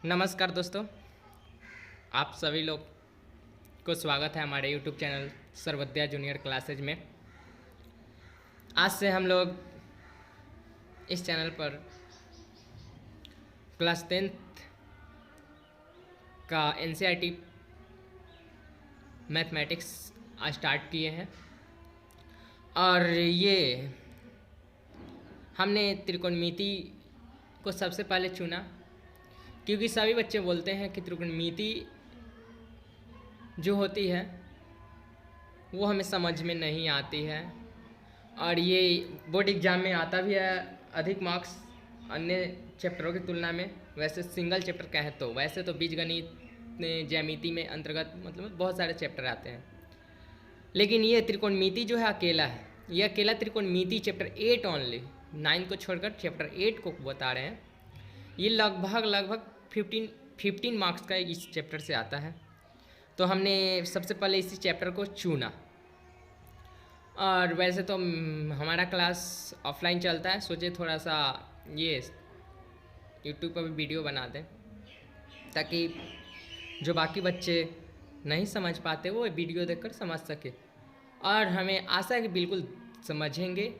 नमस्कार दोस्तों, आप सभी लोग को स्वागत है हमारे YouTube channel Sarvodaya junior classes में। आज से हम लोग इस चैनल पर क्लास 10th का NCERT मैथमेटिक्स स्टार्ट किए हैं और ये हमने त्रिकोणमिति को सबसे पहले चुना क्योंकि सभी बच्चे बोलते हैं कि त्रिकोणमिति जो होती है वो हमें समझ में नहीं आती है और ये बोर्ड एग्ज़ाम में आता भी है अधिक मार्क्स अन्य चैप्टरों की तुलना में। वैसे सिंगल चैप्टर कहें तो वैसे तो बीजगणित ज्यामिति में अंतर्गत मतलब बहुत सारे चैप्टर आते हैं, लेकिन ये त्रिकोणमिति जो है अकेला है। ये अकेला त्रिकोणमिति चैप्टर 8 ओनली, 9 को छोड़कर चैप्टर 8 को बता रहे हैं। ये लगभग 15 मार्क्स का इस चैप्टर से आता है। तो हमने सबसे पहले इसी चैप्टर को चुना और वैसे तो हमारा क्लास ऑफलाइन चलता है, सोचे थोड़ा सा ये यूट्यूब पर भी वीडियो बना दें ताकि जो बाकी बच्चे नहीं समझ पाते वो वीडियो देखकर समझ सके और हमें आशा है कि बिल्कुल समझेंगे,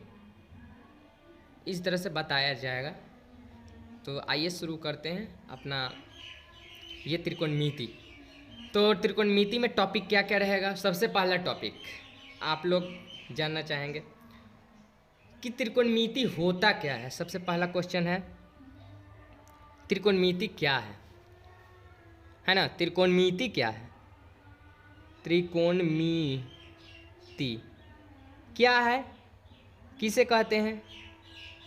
इस तरह से बताया जाएगा। तो आइए शुरू करते हैं अपना ये त्रिकोणमिति। तो त्रिकोणमिति में टॉपिक क्या क्या रहेगा? सबसे पहला टॉपिक आप लोग जानना चाहेंगे कि त्रिकोणमिति होता क्या है। सबसे पहला क्वेश्चन है त्रिकोणमिति क्या है ना? त्रिकोणमिति क्या है? त्रिकोणमिति क्या है, किसे कहते हैं?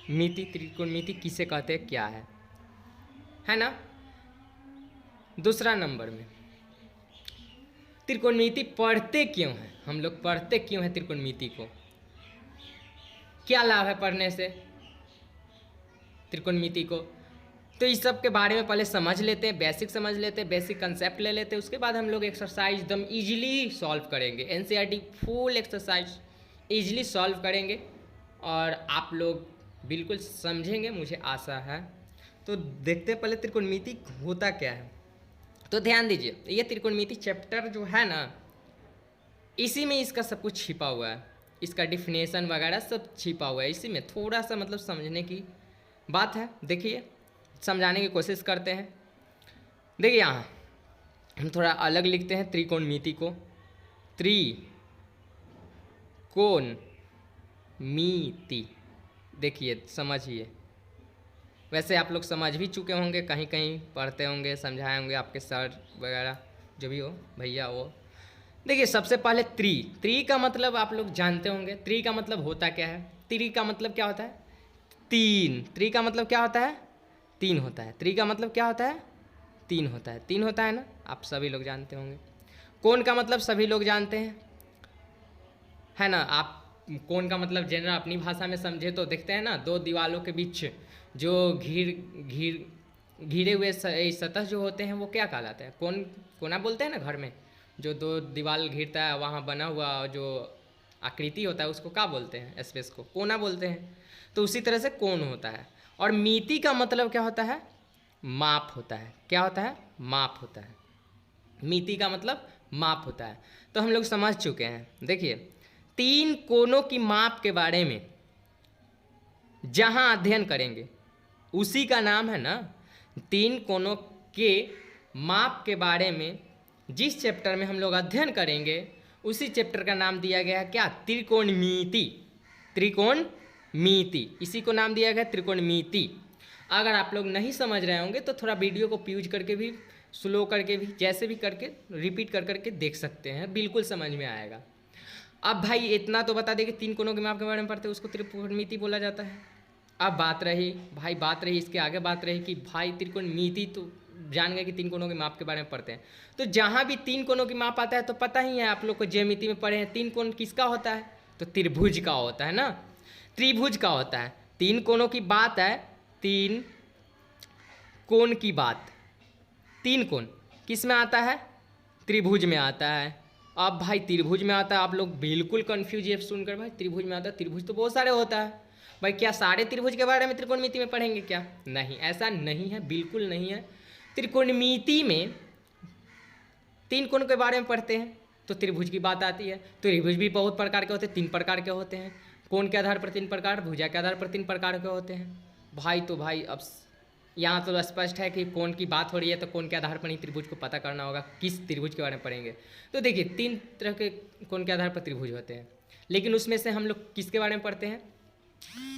मिति, त्रिकोणमिति किसे कहते हैं, क्या है ना? दूसरा नंबर में त्रिकोणमिति पढ़ते क्यों हैं? हम लोग पढ़ते क्यों हैं त्रिकोणमिति को? क्या लाभ है पढ़ने से त्रिकोणमिति को? तो इस सब के बारे में पहले समझ लेते हैं, बेसिक समझ लेते हैं, बेसिक कंसेप्ट ले लेते हैं। उसके बाद हम लोग एक्सरसाइज एकदम इजीली सॉल्व करेंगे। NCERT full exercise easily solve करेंगे और आप लोग बिल्कुल समझेंगे, मुझे आशा है। तो देखते हैं पहले त्रिकोणमिति होता क्या है। तो ध्यान दीजिए, ये त्रिकोणमिति चैप्टर जो है ना, इसी में इसका सब कुछ छिपा हुआ है। इसका डिफिनेशन वगैरह सब छिपा हुआ है इसी में। थोड़ा सा मतलब समझने की बात है। देखिए, समझाने की कोशिश करते हैं। देखिए, यहाँ हम थोड़ा अलग लिखते हैं त्रिकोणमिति को। त्रिकोणमिति, देखिए समझिए। वैसे आप लोग समझ भी चुके होंगे, कहीं कहीं पढ़ते होंगे, समझाए होंगे आपके सर वगैरह जो भी हो, भैया वो। देखिए, सबसे पहले त्रि का मतलब आप लोग जानते होंगे। त्रि का मतलब होता क्या है? त्रि का मतलब क्या होता है? तीन। त्रि का मतलब क्या होता है? तीन होता है। त्रि का मतलब क्या होता है? तीन होता है। तीन होता है ना, आप सभी लोग जानते होंगे। कोण का मतलब सभी लोग जानते हैं, है ना? आप कोण का मतलब जनरल अपनी भाषा में समझे तो देखते हैं ना, दो दीवारों के बीच जो घिरे हुए सतह जो होते हैं वो क्या कहलाते हैं? कोना बोलते हैं ना। घर में जो दो दीवार घिरता है वहाँ बना हुआ जो आकृति होता है उसको क्या बोलते हैं? स्पेस को कोना बोलते हैं। तो उसी तरह से कोण होता है। और मिति का मतलब क्या होता है? माप होता है। क्या होता है? माप होता है। मिति का मतलब माप होता है। तो हम लोग समझ चुके हैं। देखिए, तीन कोनों की माप के बारे में जहां अध्ययन करेंगे उसी का नाम है ना। तीन कोनों के माप के बारे में जिस चैप्टर में हम लोग अध्ययन करेंगे उसी चैप्टर का नाम दिया गया है क्या? त्रिकोणमिति। त्रिकोणमिति, इसी को नाम दिया गया त्रिकोणमिति। अगर आप लोग नहीं समझ रहे होंगे तो थोड़ा वीडियो को प्यूज करके भी, स्लो करके भी, जैसे भी करके रिपीट कर करके देख सकते हैं, बिल्कुल समझ में आएगा। अब भाई इतना तो बता दें कि तीन कोनों के माप के बारे में पढ़ते हैं उसको त्रिकोणमिति बोला जाता है। अब बात रही इसके आगे बात रही कि भाई त्रिकोणमिति तो जान गए कि तीन कोनों के माप के बारे में पढ़ते हैं। तो जहाँ भी तीन कोनों की माप आता है तो पता ही है आप लोग को, ज्यामिति में पढ़े हैं। तीन कोण किसका होता है? तो त्रिभुज का होता है ना, त्रिभुज का होता है। तीन कोनों की बात है, तीन कोण की बात। तीन कोण किस में आता है? त्रिभुज में आता है। अब भाई त्रिभुज में आता है, आप लोग बिल्कुल कन्फ्यूज है सुनकर। भाई त्रिभुज में आता है, त्रिभुज तो बहुत सारे होता है। भाई क्या सारे त्रिभुज के बारे में त्रिकोणमिति में पढ़ेंगे क्या? नहीं, ऐसा नहीं है, बिल्कुल नहीं है। त्रिकोणमिति में 3 कोण के बारे में पढ़ते हैं तो त्रिभुज की बात आती है। त्रिभुज भी बहुत प्रकार के होते हैं, 3 प्रकार के होते हैं। कोण के आधार पर 3 प्रकार, भुजा के आधार पर 3 प्रकार के होते हैं। भाई तो भाई अब यहाँ तो स्पष्ट है कि कोण की बात हो रही है तो कोण के आधार पर ही त्रिभुज को पता करना होगा, किस त्रिभुज के बारे में पढ़ेंगे। तो देखिए 3 तरह के कोण के आधार पर त्रिभुज होते हैं, लेकिन उसमें से हम लोग किसके बारे में पढ़ते हैं,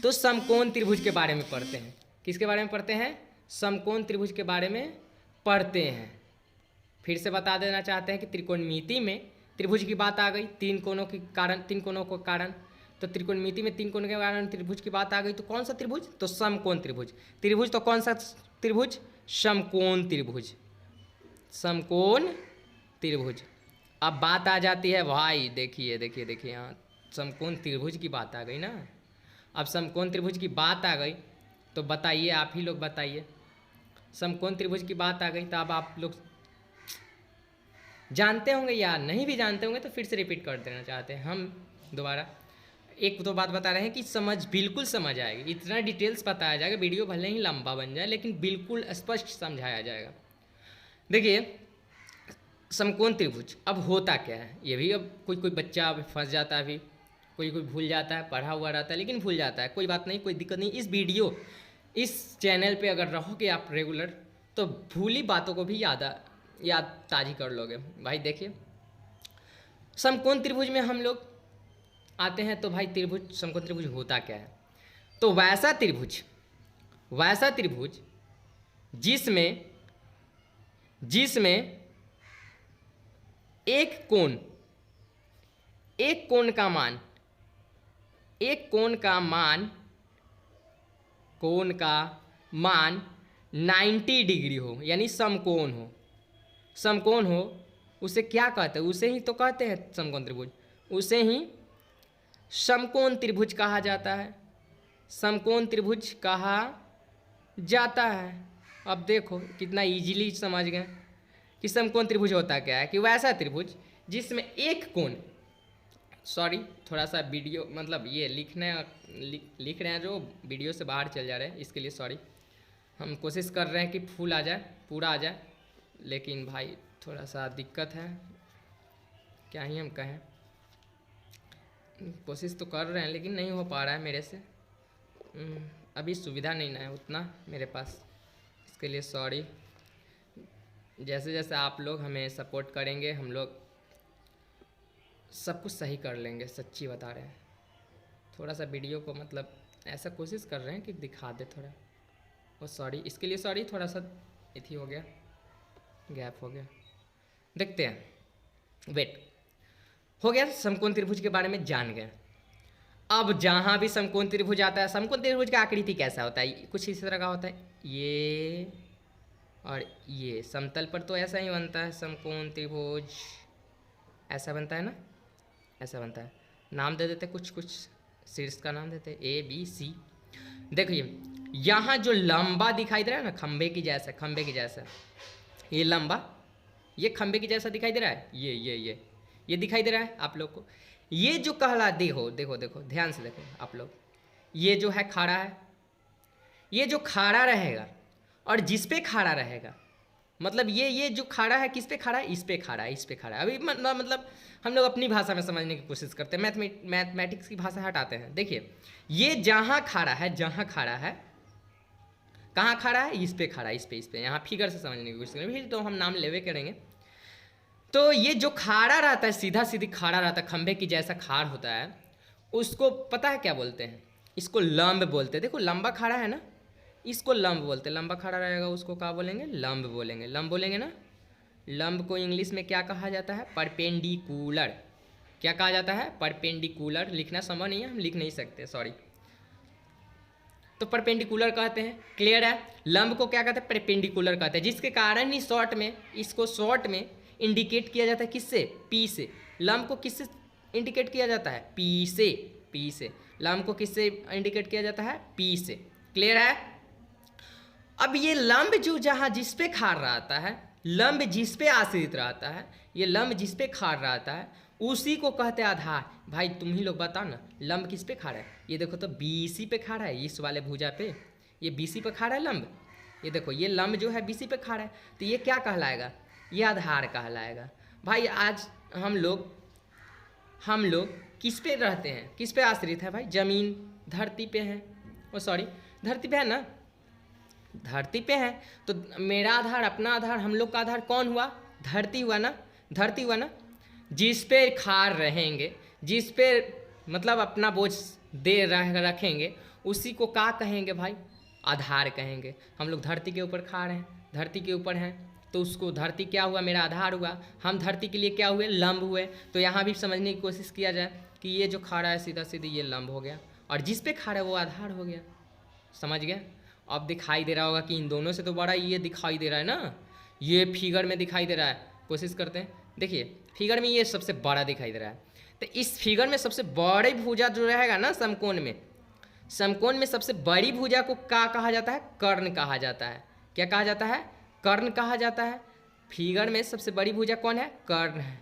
तो समकोण त्रिभुज के बारे में पढ़ते हैं। किसके बारे में पढ़ते हैं, समकोण त्रिभुज के बारे में पढ़ते हैं। फिर से बता देना चाहते हैं कि त्रिकोणमिति में त्रिभुज की बात आ गई, 3 कोणों के कारण, 3 कोणों के कारण, तो त्रिकोणमिति में 3 कोणों के कारण त्रिभुज की बात आ गई। तो कौन सा त्रिभुज, तो समकोण त्रिभुज। त्रिभुज तो कौन सा त्रिभुज, समकोण त्रिभुज, समकोण त्रिभुज। अब बात आ जाती है भाई, देखिए देखिए देखिए यहाँ समकोण त्रिभुज की बात आ गई ना। अब समकोण त्रिभुज की बात आ गई तो बताइए, आप ही लोग बताइए, समकोण त्रिभुज की बात आ गई तो अब आप लोग जानते होंगे या नहीं भी जानते होंगे तो फिर से रिपीट कर देना चाहते हैं हम दोबारा। एक तो बात बता रहे हैं कि बिल्कुल समझ आएगी, इतना डिटेल्स बताया जाएगा, वीडियो भले ही लंबा बन जाए लेकिन बिल्कुल स्पष्ट समझाया जाएगा। देखिए समकोण त्रिभुज अब होता क्या है, ये भी अब कोई कोई बच्चा अब फंस जाता है, अभी कोई कोई भूल जाता है, पढ़ा हुआ रहता है लेकिन भूल जाता है। कोई बात नहीं, कोई दिक्कत नहीं। इस चैनल पे अगर रहोगे आप रेगुलर तो भूली बातों को भी याद ताज़ी कर लोगे। भाई देखिए समकोण त्रिभुज में हम लोग आते हैं तो भाई समकोण त्रिभुज होता क्या है, तो वैसा त्रिभुज जिसमें एक कोण का मान 90 डिग्री हो, यानी समकोण हो, उसे क्या कहते हैं, उसे ही तो कहते हैं समकोण त्रिभुज, उसे ही समकोण त्रिभुज कहा जाता है, समकोण त्रिभुज कहा जाता है। अब देखो कितना इजीली समझ गए कि समकोण त्रिभुज होता क्या है, कि वैसा त्रिभुज जिसमें एक कोण, सॉरी थोड़ा सा वीडियो मतलब ये लिख रहे हैं जो वीडियो से बाहर चल जा रहे हैं, इसके लिए सॉरी। हम कोशिश कर रहे हैं कि फुल आ जाए, पूरा आ जाए, लेकिन भाई थोड़ा सा दिक्कत है, क्या ही हम कहें। कोशिश तो कर रहे हैं लेकिन नहीं हो पा रहा है मेरे से, अभी सुविधा नहीं ना है उतना मेरे पास, इसके लिए सॉरी। जैसे जैसे आप लोग हमें सपोर्ट करेंगे हम लोग सब कुछ सही कर लेंगे, सच्ची बता रहे हैं। थोड़ा सा वीडियो को मतलब ऐसा कोशिश कर रहे हैं कि दिखा दे थोड़ा, और सॉरी इसके लिए सॉरी, थोड़ा सा इथी हो गया, गैप हो गया। देखते हैं, वेट हो गया, समकोण त्रिभुज के बारे में जान गए। अब जहाँ भी समकोण त्रिभुज आता है, समकोण त्रिभुज का आकृति कैसा होता है, कुछ इसी तरह का होता है, ये और ये समतल पर तो ऐसा ही बनता है समकोण त्रिभुज, ऐसा बनता है ना, ऐसा बनता है। नाम दे देते, कुछ शीर्ष का नाम देते, ABC। देखिए यहाँ जो लंबा दिखाई दे रहा है ना, खंबे की जैसा, ये लंबा, ये खंबे की जैसा दिखाई दे रहा है, ये दिखाई दे रहा है आप लोग को। ये जो कहला देखो ध्यान से देखो आप लोग, ये जो है खड़ा है, ये जो खड़ा रहेगा और जिस पे खड़ा रहेगा, मतलब ये जो खड़ा है किस पे खड़ा है, इस पे खड़ा है। अभी मतलब हम लोग अपनी भाषा में समझने की कोशिश करते हैं, मैथमेटिक्स की भाषा हटाते हैं। देखिए ये जहाँ खड़ा है, कहाँ खड़ा है, इस पे खड़ा है, इस पे यहाँ फिगर से समझने की कोशिश करें, फिर तो हम नाम लेवे करेंगे। तो ये जो खड़ा रहता है, सीधी खड़ा रहता है, खंभे की जैसा खाड़ होता है, उसको पता है क्या बोलते हैं, इसको लंब बोलते हैं। देखो लंबा खड़ा है ना, इसको लंब बोलते हैं, लंबा खड़ा रहेगा उसको क्या बोलेंगे, लंब बोलेंगे ना। लंब को इंग्लिश में क्या कहा जाता है, परपेंडिकुलर। क्या कहा जाता है, परपेंडिकुलर। लिखना संभव नहीं है, हम लिख नहीं सकते, सॉरी। तो परपेंडिकुलर कहते हैं, क्लियर है। लंब को क्या कहते हैं, परपेंडिकुलर कहते हैं, जिसके कारण ही इसको शॉर्ट में इंडिकेट किया जाता है, किससे, P से। लंब को किससे इंडिकेट किया जाता है, P से। लंब को किससे इंडिकेट किया जाता है, P से। क्लियर है। अब ये लंब जो जहाँ जिस पे खाड़ रहता है, लंब जिस पे आश्रित रहता है, ये लंब जिस पे खाड़ रहता है उसी को कहते हैं आधार। भाई तुम ही लोग बताओ ना, लंब किस पे खड़ा है, ये देखो तो BC पे खड़ा है, इस वाले भुजा पे, ये BC पे खड़ा है लंब, ये देखो ये लंब जो है BC पे खड़ा है, तो ये क्या कहलाएगा, ये आधार कहलाएगा। भाई आज हम लोग किस पे रहते हैं, किस पे आश्रित है भाई, जमीन धरती पे है, ओ सॉरी धरती पे है ना, धरती पे है। तो मेरा आधार, अपना आधार, हम लोग का आधार कौन हुआ, धरती हुआ ना, धरती हुआ ना। जिस पे खार रहेंगे, जिस पे मतलब अपना बोझ रखेंगे, उसी को क्या कहेंगे भाई, आधार कहेंगे। हम लोग धरती के ऊपर खार हैं, धरती के ऊपर हैं, तो उसको धरती क्या हुआ, मेरा आधार हुआ। हम धरती के लिए क्या हुए, लंब हुए। तो यहाँ भी समझने की कोशिश किया जाए कि ये जो खाड़ा है सीधा सीधी ये लंब हो गया, और जिस पे खाड़ा है वो आधार हो गया। समझ गए। अब दिखाई दे रहा होगा कि इन दोनों से तो बड़ा ये दिखाई दे रहा है ना, ये फिगर में दिखाई दे रहा है। कोशिश करते हैं, देखिए फिगर में ये सबसे बड़ा दिखाई दे रहा है। तो इस फिगर में सबसे बड़ी भुजा जो रहेगा ना समकोण में सबसे बड़ी भुजा को क्या कहा जाता है, कर्ण कहा जाता है। क्या कहा जाता है, कर्ण कहा जाता है। फिगर में सबसे बड़ी भुजा कौन है, कर्ण है।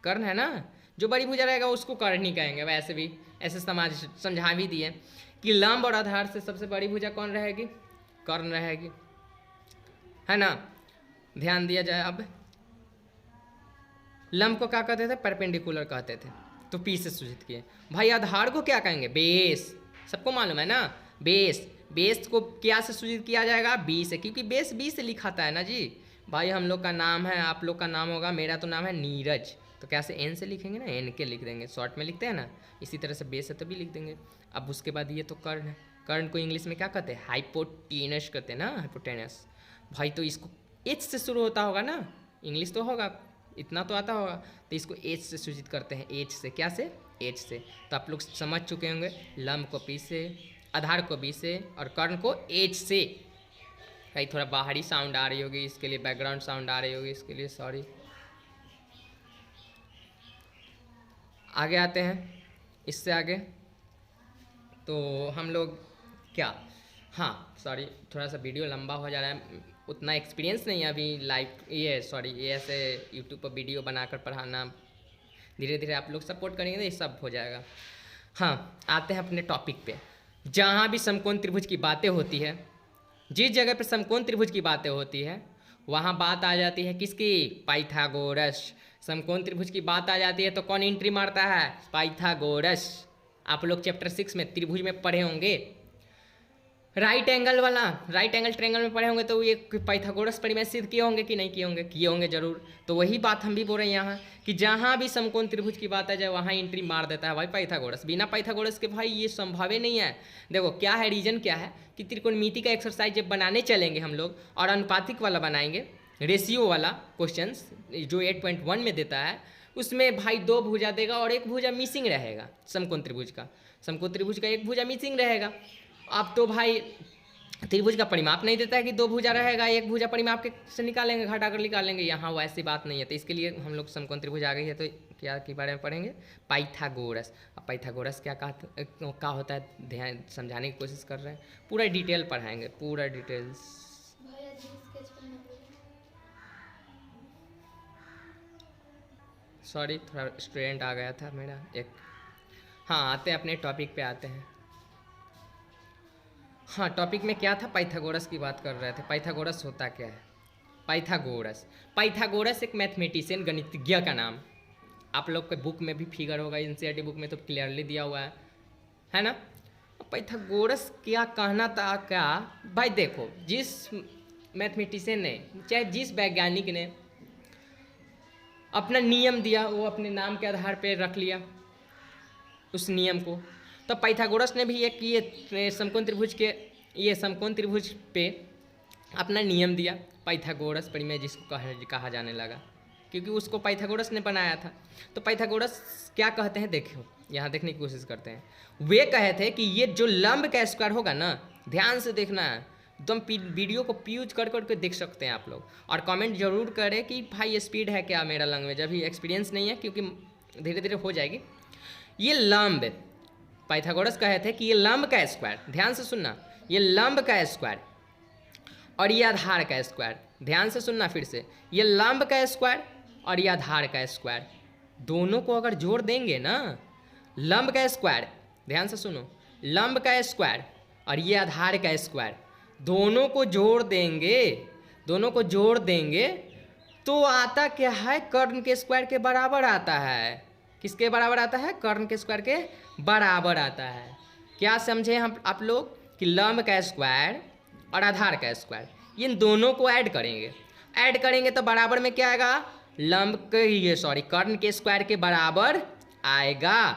कर्ण है ना, जो बड़ी भुजा रहेगा उसको कर्ण ही कहेंगे। वैसे भी ऐसे समझा भी दिए कि लंब और आधार से सबसे बड़ी भुजा कौन रहेगी, कर्ण रहेगी, है ना। ध्यान दिया जाए। अब लंब को क्या कहते थे, परपेंडिकुलर कहते थे, तो पी से सूचित किए। भाई आधार को क्या कहेंगे, बेस। सबको मालूम है ना, बेस को क्या से सूचित किया जाएगा, बी से, क्योंकि बेस बी से लिखाता है ना जी। भाई हम लोग का नाम है, आप लोग का नाम होगा, मेरा तो नाम है नीरज, तो कैसे एन से लिखेंगे ना, एन के लिख देंगे, शॉर्ट में लिखते हैं ना, इसी तरह से बेस है तो भी लिख देंगे। अब उसके बाद ये तो कर्ण है। कर्ण को इंग्लिश में क्या कहते हैं, हाइपोटेनस कहते हैं ना, हाइपोटेनस। भाई तो इसको एच से शुरू होता होगा ना, इंग्लिश तो होगा, इतना तो आता होगा, तो इसको एच से सूचित करते हैं, एच से। क्या से, एच से। तो आप लोग समझ चुके होंगे, लंब को पी से, आधार को बी से, और कर्ण को एच से। कहीं थोड़ा बाहरी साउंड आ रही होगी, इसके लिए बैकग्राउंड साउंड आ रही होगी, इसके लिए सॉरी। आगे आते हैं, इससे आगे तो हम लोग क्या, हाँ सॉरी थोड़ा सा वीडियो लंबा हो जा रहा है, उतना एक्सपीरियंस नहीं है अभी लाइव, ये ऐसे यूट्यूब पर वीडियो बनाकर पढ़ाना। धीरे धीरे आप लोग सपोर्ट करेंगे तो ये सब हो जाएगा। हाँ आते हैं अपने टॉपिक पे। जहाँ भी समकोण त्रिभुज की बातें होती है, जिस जगह पर समकोण त्रिभुज की बातें होती है, वहाँ बात आ जाती है किसकी, पाइथागोरस। समकोण त्रिभुज की बात आ जाती है तो कौन एंट्री मारता है, पाइथागोरस। आप लोग चैप्टर 6 में त्रिभुज में पढ़े होंगे, राइट एंगल ट्रायंगल में पढ़े होंगे, तो ये पाइथागोरस परिमेय सिद्ध किए होंगे कि नहीं किए होंगे जरूर। तो वही बात हम भी बोल रहे हैं यहाँ कि जहाँ भी समकोण त्रिभुज की बात आ जाए वहाँ एंट्री मार देता है भाई पाइथागोरस। बिना पाइथागोरस के भाई ये संभव ही नहीं है। देखो क्या है, रीजन क्या है कि त्रिकोणमिति का एक्सरसाइज जब बनाने चलेंगे हम लोग, और अनुपातिक वाला बनाएंगे, रेशियो वाला क्वेश्चंस जो 8.1 में देता है, उसमें भाई 2 भुजा देगा और एक भुजा मिसिंग रहेगा समकोण त्रिभुज का एक भुजा मिसिंग रहेगा। अब तो भाई त्रिभुज का परिमाप नहीं देता है कि 2 भुजा रहेगा, एक भुजा परिमाप के से निकालेंगे, घटाकर निकालेंगे, यहाँ वो ऐसी बात नहीं है। तो इसके लिए हम लोग समकोण त्रिभुज आ गई है तो क्या के बारे में पढ़ेंगे, पाइथागोरस। अब पाइथागोरस क्या होता है, ध्यान समझाने की कोशिश कर रहे हैं, पूरा डिटेल पढ़ाएंगे, पूरा डिटेल्स। सॉरी थोड़ा स्टूडेंट आ गया था मेरा एक। हाँ आते हैं अपने टॉपिक पे आते हैं। हाँ टॉपिक में क्या था, पाइथागोरस की बात कर रहे थे। पाइथागोरस होता क्या है, पाइथागोरस एक मैथमेटिशियन, गणितज्ञ का नाम। आप लोग के बुक में भी फिगर होगा, एनसीईआरटी बुक में तो क्लियरली दिया हुआ है ना। पाइथागोरस क्या कहना था, क्या भाई देखो, जिस मैथमेटिशियन ने, चाहे जिस वैज्ञानिक ने अपना नियम दिया, वो अपने नाम के आधार पर रख लिया उस नियम को। तो पाइथागोरस ने भी एक ये समकोण त्रिभुज पे अपना नियम दिया, पाइथागोरस परिमेय जिसको कहा जाने लगा, क्योंकि उसको पाइथागोरस ने बनाया था। तो पाइथागोरस क्या कहते हैं, देखो यहाँ देखने की कोशिश करते हैं। वे कहे थे कि ये जो लंब का स्क्वायर होगा ना, ध्यान से देखना है, एकदम वीडियो को प्यूज कर करके देख सकते हैं आप लोग, और कमेंट जरूर करें कि भाई स्पीड है क्या मेरा लैंग्वेज, अभी एक्सपीरियंस नहीं है, क्योंकि धीरे धीरे हो जाएगी। ये लंब, पाइथागोरस कहे थे कि ये लंब का स्क्वायर, ध्यान से सुनना, ये लंब का स्क्वायर और ये आधार का स्क्वायर, ध्यान से सुनना फिर से, ये लंब का स्क्वायर और ये आधार का स्क्वायर, दोनों को अगर जोड़ देंगे ना, लंब का स्क्वायर, ध्यान से सुनो, लंब का स्क्वायर और ये आधार का स्क्वायर, दोनों को जोड़ देंगे, दोनों को जोड़ देंगे तो आता क्या है, कर्ण के स्क्वायर के बराबर आता है। किसके बराबर आता है, कर्ण के स्क्वायर के बराबर आता है। क्या समझे हम आप लोग कि लंब का स्क्वायर और आधार का स्क्वायर इन दोनों को ऐड करेंगे, ऐड करेंगे तो बराबर में क्या आएगा, लंब के ये सॉरी कर्ण के स्क्वायर के बराबर आएगा।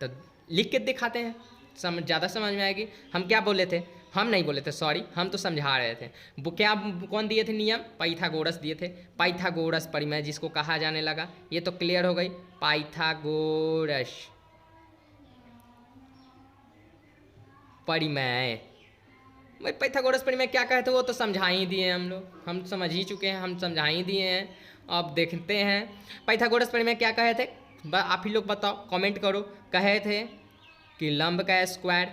तो लिख के दिखाते हैं, ज़्यादा समझ में आएगी। हम क्या बोले थे, हम नहीं बोले थे सॉरी, हम तो समझा रहे थे। वो क्या कौन दिए थे नियम, पाइथागोरस दिए थे। पाइथागोरस परिमेय जिसको कहा जाने लगा, ये तो क्लियर हो गई। पाइथागोरस परिमेय, भाई पाइथागोरस परिमेय क्या कहते हैं वो तो समझा ही दिए हम लोग, हम समझ ही चुके हैं, हम समझा ही दिए हैं। अब देखते हैं पाइथागोरस परिमेय क्या कहे थे, आप ही लोग बताओ, कमेंट करो। कहे थे कि लंब का स्क्वायर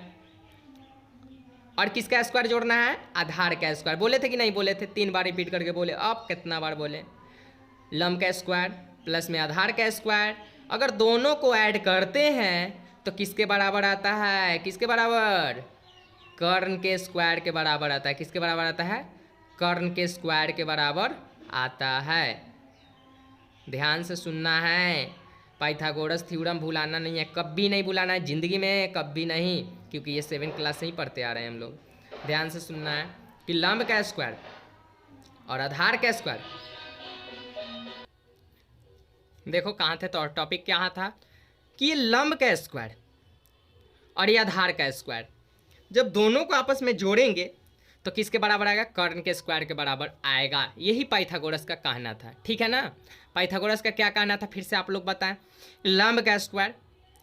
और किसका स्क्वायर जोड़ना है, आधार का स्क्वायर। बोले थे कि नहीं बोले थे, 3 बार रिपीट करके बोले। अब कितना बार बोले, लंब का स्क्वायर प्लस में आधार का स्क्वायर, अगर दोनों को ऐड करते हैं तो किसके बराबर आता है, किसके बराबर, कर्ण के स्क्वायर के बराबर आता है। किसके बराबर आता है, कर्ण के स्क्वायर के बराबर आता है। ध्यान से सुनना है, पाइथागोरस थ्योरम भुलाना नहीं है, कभी नहीं भुलाना है ज़िंदगी में, कभी नहीं, क्योंकि ये 7th क्लास से ही पढ़ते आ रहे हैं हम लोग। ध्यान से सुनना है कि लंब का स्क्वायर और आधार का स्क्वायर, देखो कहाँ थे तो टॉपिक क्या था कि ये लंब का स्क्वायर और ये आधार का स्क्वायर जब दोनों को आपस में जोड़ेंगे तो किसके बराबर आएगा, कर्ण के स्क्वायर के बराबर आएगा। यही पाइथागोरस का कहना था, ठीक है ना। पाइथागोरस का क्या कहना था फिर से आप लोग बताएं, लंब का स्क्वायर,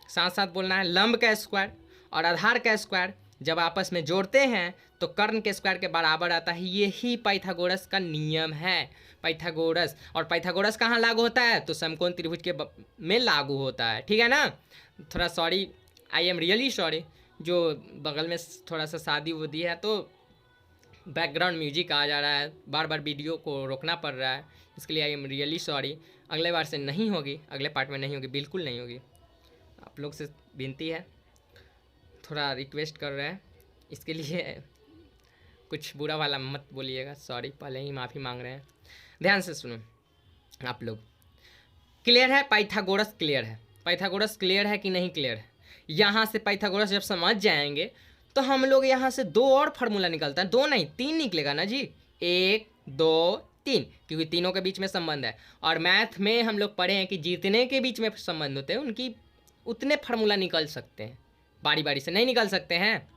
साथ साथ बोलना है, लंब का स्क्वायर और आधार का स्क्वायर जब आपस में जोड़ते हैं तो कर्ण के स्क्वायर के बराबर आता है। यही पाइथागोरस का नियम है। पाइथागोरस, और पाइथागोरस कहाँ लागू होता है, तो समकोण त्रिभुज के में लागू होता है, ठीक है ना। थोड़ा sorry, I am really sorry, जो बगल में थोड़ा सा शादी उदी है तो बैकग्राउंड म्यूजिक आ जा रहा है, बार बार वीडियो को रोकना पड़ रहा है, इसके लिए आई एम रियली सॉरी। अगले बार से नहीं होगी, अगले पार्ट में नहीं होगी, बिल्कुल नहीं होगी। आप लोग से विनती है, थोड़ा रिक्वेस्ट कर रहे हैं, इसके लिए कुछ बुरा वाला मत बोलिएगा, सॉरी, पहले ही माफ़ी मांग रहे हैं। ध्यान से सुनो आप लोग, क्लियर है, पाइथागोरस क्लियर है, पाइथागोरस क्लियर है कि नहीं क्लियर है। यहाँ से पाइथागोरस जब समझ जाएंगे तो हम लोग यहाँ से 2 और फार्मूला निकलता है, 2 नहीं 3 निकलेगा ना जी, 1 2 3, क्योंकि तीनों के बीच में संबंध है। और मैथ में हम लोग पढ़े हैं कि जितने के बीच में संबंध होते हैं उनकी उतने फार्मूला निकल सकते हैं, बारी बारी से नहीं निकल सकते हैं,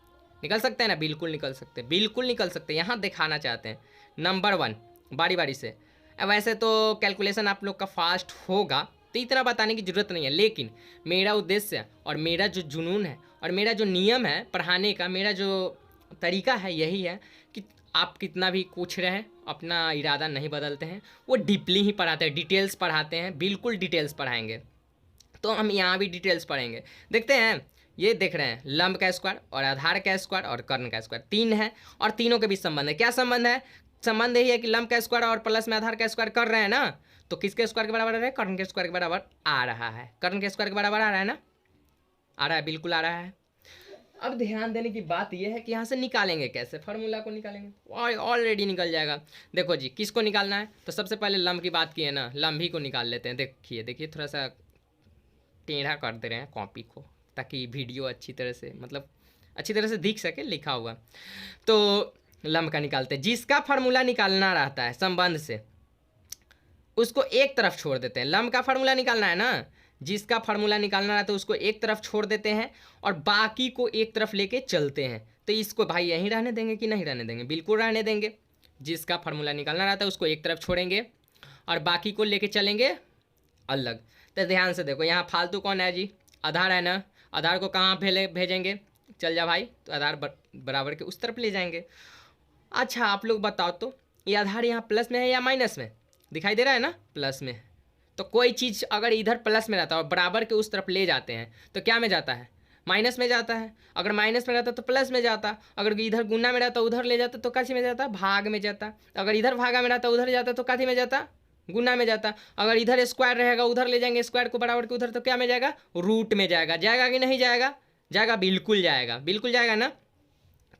निकल सकते हैं ना, बिल्कुल निकल सकते हैं, बिल्कुल निकल सकते हैं। यहाँ दिखाना चाहते हैं नंबर 1 बारी बारी से। वैसे तो कैलकुलेशन आप लोग का फास्ट होगा तो इतना बताने की ज़रूरत नहीं है, लेकिन मेरा उद्देश्य और मेरा जो जुनून है और मेरा जो नियम है पढ़ाने का, मेरा जो तरीका है यही है कि आप कितना भी पूछ रहे हैं अपना इरादा नहीं बदलते हैं, वो डीपली ही पढ़ाते हैं, डिटेल्स पढ़ाते हैं, बिल्कुल डिटेल्स पढ़ाएंगे। तो हम यहाँ भी डिटेल्स पढ़ेंगे। देखते हैं, ये देख रहे हैं लंब का स्क्वायर और आधार का स्क्वायर और कर्ण का स्क्वायर, 3 है और तीनों के बीच संबंध है। क्या संबंध है, संबंध यही है कि लंब का स्क्वायर और प्लस में आधार का स्क्वायर कर रहे हैं ना, तो किसके स्क्वायर के बराबर आ रहा है, कर्ण के स्क्वायर के बराबर आ रहा है। कर्ण के स्क्वायर के बराबर आ रहा है ना, आ रहा है, बिल्कुल आ रहा है। अब ध्यान देने की बात यह है कि यहाँ से निकालेंगे कैसे, फार्मूला को निकालेंगे, ऑलरेडी निकल जाएगा। देखो जी, किसको निकालना है, तो सबसे पहले लंब की बात की है ना, लंब ही को निकाल लेते हैं। देखिए देखिए, थोड़ा सा टेढ़ा कर दे रहे हैं कॉपी को ताकि वीडियो अच्छी तरह से, मतलब अच्छी तरह से दिख सके लिखा हुआ। तो लंब का निकालते हैं, जिसका फार्मूला निकालना रहता है संबंध से उसको एक तरफ छोड़ देते हैं। लंब का फार्मूला निकालना है ना, जिसका फार्मूला निकालना रहता है उसको एक तरफ छोड़ देते हैं और बाकी को एक तरफ लेके चलते हैं। तो इसको भाई यहीं रहने देंगे कि नहीं रहने देंगे, बिल्कुल रहने देंगे। जिसका फार्मूला निकालना रहता है उसको एक तरफ छोड़ेंगे और बाकी को लेके चलेंगे अलग। तो ध्यान से देखो, यहाँ फालतू कौन है जी, आधार है ना, आधार को कहाँ भेजेंगे, चल जा भाई, तो आधार बराबर के उस तरफ ले जाएंगे। अच्छा आप लोग बताओ तो ये आधार यहाँ प्लस में है या माइनस में, दिखाई दे रहा है ना, प्लस में। तो कोई चीज़ अगर इधर प्लस में रहता है और बराबर के उस तरफ ले जाते हैं तो क्या में जाता है, माइनस में जाता है। अगर माइनस में रहता तो प्लस में जाता, अगर इधर गुना में रहता उधर ले जाता तो काची में जाता, भाग में जाता। अगर इधर भागा में रहता उधर जाता तो काची में जाता, गुना में जाता। अगर इधर स्क्वायर रहेगा उधर ले जाएंगे स्क्वायर को बराबर के उधर, तो क्या में जाएगा, रूट में जाएगा। जाएगा कि नहीं जाएगा, जाएगा, बिल्कुल जाएगा, बिल्कुल जाएगा ना।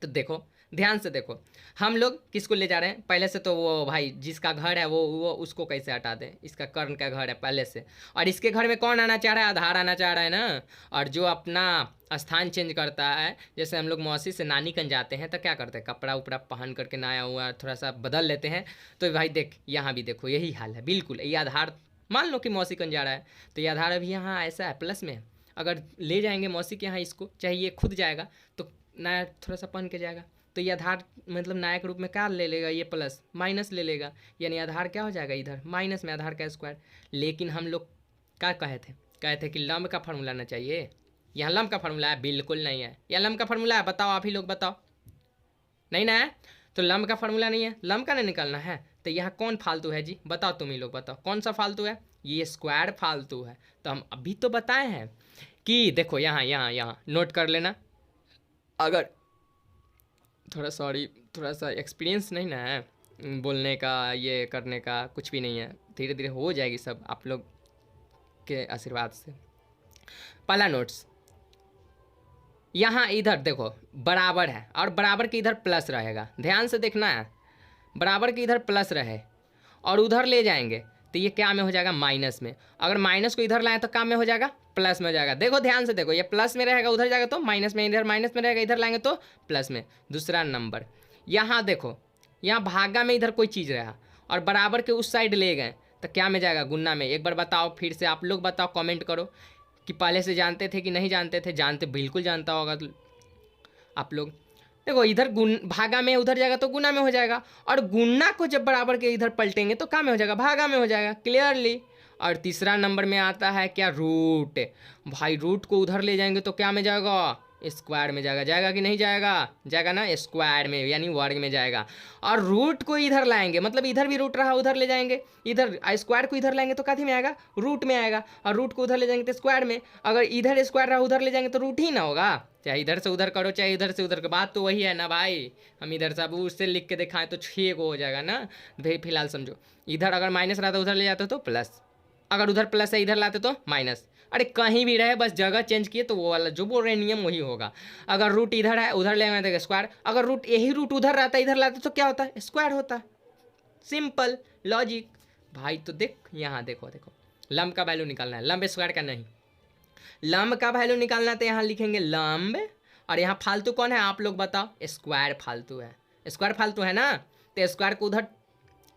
तो देखो ध्यान से देखो, हम लोग किसको ले जा रहे हैं पहले से, तो वो भाई जिसका घर है वो उसको कैसे हटा दें, इसका कर्ण का घर है पहले से, और इसके घर में कौन आना चाह रहा है, आधार आना चाह रहा है ना। और जो अपना स्थान चेंज करता है, जैसे हम लोग मौसी से नानी कन जाते हैं तो क्या करते हैं, कपड़ा उपड़ा पहन करके नया हुआ थोड़ा सा बदल लेते हैं। तो भाई देख यहाँ भी देखो यही हाल है बिल्कुल। ये आधार मान लो कि मौसी कन जा रहा है, तो ये आधार अभी यहाँ ऐसा है प्लस में है। अगर ले जाएंगे मौसी के यहाँ इसको, चाहे ये खुद जाएगा तो नया थोड़ा सा पहन के जाएगा, तो ये आधार मतलब नायक रूप में क्या ले लेगा, ये प्लस माइनस ले लेगा, यानी आधार क्या हो जाएगा इधर माइनस में आधार का स्क्वायर। लेकिन हम लोग क्या कहे थे कि लंब का फार्मूला आना चाहिए। यहाँ लंब का फार्मूला है, बिल्कुल नहीं है। यहाँ लंब का फार्मूला है, बताओ आप ही लोग बताओ, नहीं ना है। तो लंब का फार्मूला नहीं है, लंब का नहीं निकालना है, तो यहाँ कौन फालतू है जी, बताओ तुम ही लोग बताओ कौन सा फालतू है, ये स्क्वायर फालतू है। तो हम अभी तो बताए हैं कि देखो यहाँ यहाँ यहाँ नोट कर लेना। अगर थोड़ा सा एक्सपीरियंस नहीं ना है बोलने का, ये करने का कुछ भी नहीं है, धीरे धीरे हो जाएगी सब आप लोग के आशीर्वाद से। पहला नोट्स, यहाँ इधर देखो बराबर है और बराबर के इधर प्लस रहेगा, ध्यान से देखना है, बराबर के इधर प्लस रहे और उधर ले जाएंगे तो ये क्या में हो जाएगा, माइनस में। अगर माइनस को इधर लाएं तो क्या में हो जाएगा, प्लस में हो जाएगा। देखो ध्यान से देखो, ये प्लस में रहेगा उधर जाएगा तो माइनस में, इधर माइनस में रहेगा इधर लाएंगे तो प्लस में। दूसरा नंबर, यहाँ देखो यहाँ भागा में इधर कोई चीज़ रहा और बराबर के उस साइड ले गए तो क्या में जाएगा, गुन्ना में। एक बार बताओ फिर से, आप लोग बताओ, कमेंट करो कि पहले से जानते थे कि नहीं जानते थे। जानते बिल्कुल जानता होगा आप लोग। देखो इधर भागा में उधर जाएगा तो गुना में हो जाएगा, और गुना को जब बराबर के इधर पलटेंगे तो क्या में हो जाएगा, भागा में हो जाएगा, क्लियरली। और तीसरा नंबर में आता है क्या, रूट। भाई रूट को उधर ले जाएंगे तो क्या में जाएगा, स्क्वायर में जाएगा। जाएगा कि नहीं जाएगा, जाएगा ना, स्क्वायर में यानी वर्ग में जाएगा। और रूट को इधर लाएंगे, मतलब इधर भी रूट रहा उधर ले जाएंगे, इधर स्क्वायर को इधर लाएंगे तो कथी में आएगा, रूट में आएगा। और रूट को उधर ले जाएंगे तो स्क्वायर में। अगर इधर स्क्वायर रहा उधर ले जाएंगे तो रूट ही ना होगा। चाहे इधर से उधर करो चाहे इधर से उधर, का बात तो वही है ना भाई। हम इधर से अब उससे लिख के दिखाएं तो 6 को हो जाएगा ना। भाई फिलहाल समझो, इधर अगर माइनस रहा तो उधर ले जाते तो प्लस, अगर उधर प्लस है इधर लाते तो माइनस। अरे कहीं भी रहे बस जगह चेंज किए तो वो वाला जो बोल रहे नियम वही होगा। अगर रूट इधर है उधर ले आते स्क्वायर, अगर रूट यही रूट उधर रहता है इधर लाते तो क्या होता है, स्क्वायर होता है। सिंपल लॉजिक भाई। तो देख यहाँ देखो देखो, लंब का वैल्यू निकालना है, लंब स्क्वायर का नहीं। लंब का वैल्यू निकालना तो यहाँ लिखेंगे लंब, और यहाँ फालतू कौन है आप लोग बताओ, स्क्वायर फालतू है। स्क्वायर फालतू है ना, तो स्क्वायर को उधर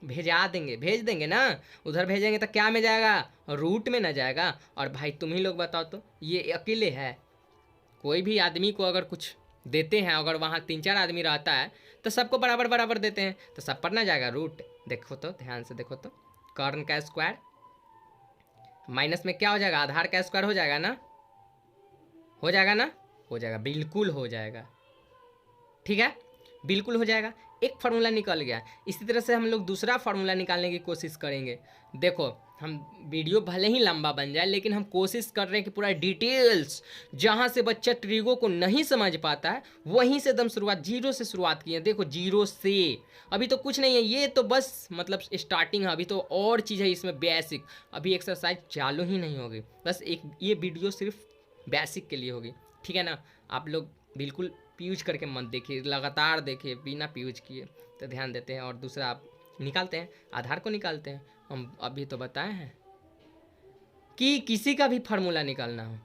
भेज देंगे ना। उधर भेजेंगे तो क्या में जाएगा, रूट में ना जाएगा। और भाई तुम ही लोग बताओ तो, ये अकेले है, कोई भी आदमी को अगर कुछ देते हैं, अगर वहाँ 3-4 आदमी रहता है तो सबको बराबर बराबर देते हैं तो सब पर ना जाएगा रूट। देखो तो ध्यान से देखो तो, कर्ण का स्क्वायर माइनस में क्या हो जाएगा, आधार का स्क्वायर हो जाएगा ना, हो जाएगा ना, हो जाएगा, बिल्कुल हो जाएगा। ठीक है, बिल्कुल हो जाएगा। एक फार्मूला निकल गया। इसी तरह से हम लोग दूसरा फार्मूला निकालने की कोशिश करेंगे। देखो हम वीडियो भले ही लंबा बन जाए लेकिन हम कोशिश कर रहे हैं कि पूरा डिटेल्स, जहाँ से बच्चा ट्रिगो को नहीं समझ पाता है वहीं से एकदम शुरुआत, जीरो से शुरुआत किए। देखो जीरो से, अभी तो कुछ नहीं है, ये तो बस मतलब स्टार्टिंग है, अभी तो और चीज़ है इसमें बेसिक। अभी एक्सरसाइज चालू ही नहीं होगी, बस एक ये वीडियो सिर्फ बेसिक के लिए होगी। ठीक है ना, आप लोग बिल्कुल प्यूज करके मत देखिए, लगातार देखिए बिना प्यूज किए, तो ध्यान देते हैं। और दूसरा आप निकालते हैं, आधार को निकालते हैं। हम अभी तो बताए हैं कि किसी का भी फार्मूला निकालना हो,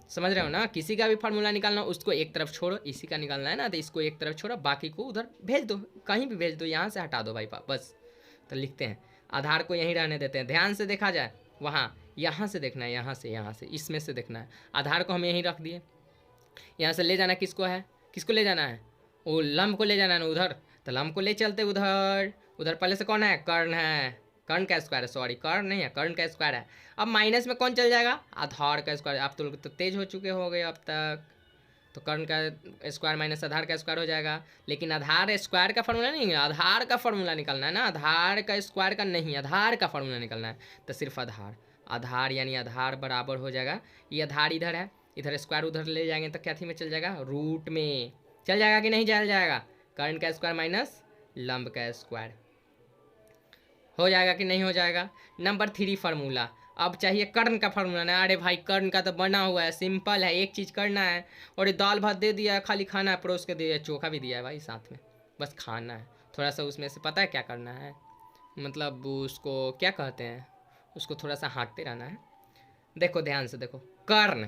समझ रहे हो ना, किसी का भी फार्मूला निकालना हो, उसको एक तरफ छोड़ो, इसी का निकालना है ना तो इसको एक तरफ छोड़ो, बाकी को उधर भेज दो, कहीं भी भेज दो, यहाँ से हटा दो भाई बस। तो लिखते हैं, आधार को यहीं रहने देते हैं, ध्यान से देखा जाए, वहाँ यहाँ से देखना है, यहाँ से इसमें से देखना है। आधार को हम यहीं रख दिए, यहाँ से ले जाना किसको है, किसको ले जाना है, वो लंब को ले जाना है ना उधर, तो लंब को ले चलते उधर। उधर पहले से कौन है, कर्ण है, कर्ण का स्क्वायर है, सॉरी कर्ण नहीं है, कर्ण का स्क्वायर है। अब माइनस में कौन चल जाएगा, आधार का स्क्वायर। आप तो तेज हो चुके हो गए अब तक, तो कर्ण का स्क्वायर माइनस आधार का स्क्वायर हो जाएगा। लेकिन आधार स्क्वायर का फार्मूला नहीं है, आधार का फार्मूला निकालना है ना, आधार का स्क्वायर का नहीं, आधार का फार्मूला निकालना है। तो सिर्फ आधार, आधार यानी आधार बराबर हो जाएगा, ये आधार इधर है, इधर स्क्वायर उधर ले जाएंगे तो क्या थी में चल जाएगा, रूट में चल जाएगा कि नहीं चल जाएगा। कर्ण का स्क्वायर माइनस लंब का स्क्वायर हो जाएगा कि नहीं हो जाएगा। नंबर 3 फार्मूला, अब चाहिए कर्ण का फॉर्मूला ना। अरे भाई कर्ण का तो बना हुआ है, सिंपल है, एक चीज़ करना है। और ये दाल भात दे दिया है, खाली खाना है, परोस के दिया है, चोखा भी दिया है भाई साथ में, बस खाना है। थोड़ा सा उसमें से पता है क्या करना है, मतलब उसको क्या कहते हैं, उसको थोड़ा सा हाँकते रहना है। देखो ध्यान से देखो, कर्ण,